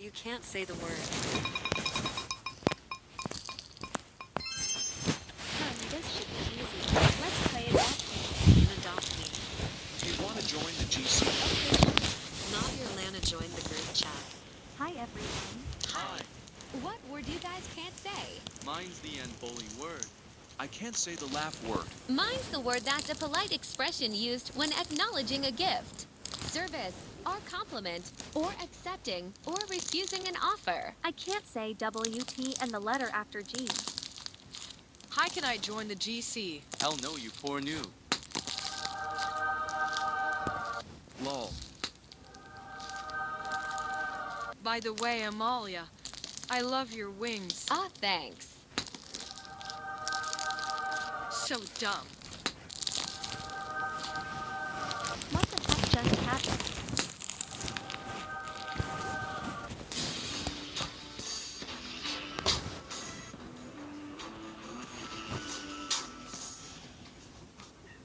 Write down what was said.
You can't say the word. This should be easy. Let's play Adopt Me. You adopt me. Do you want to join the GC? Nadia Lana joined the group chat. Hi everyone. Hi. What word you guys can't say? Mine's the unbully word. I can't say the laugh word. Mine's the word that's a polite expression used when acknowledging a gift, service, or compliment, or accepting or refusing an offer. I can't say WT and the letter after G. How can I join the GC? Hell no, you poor noob. Lol. By the way, Amalia, I love your wings. Ah, thanks. So dumb. What the fuck just happened?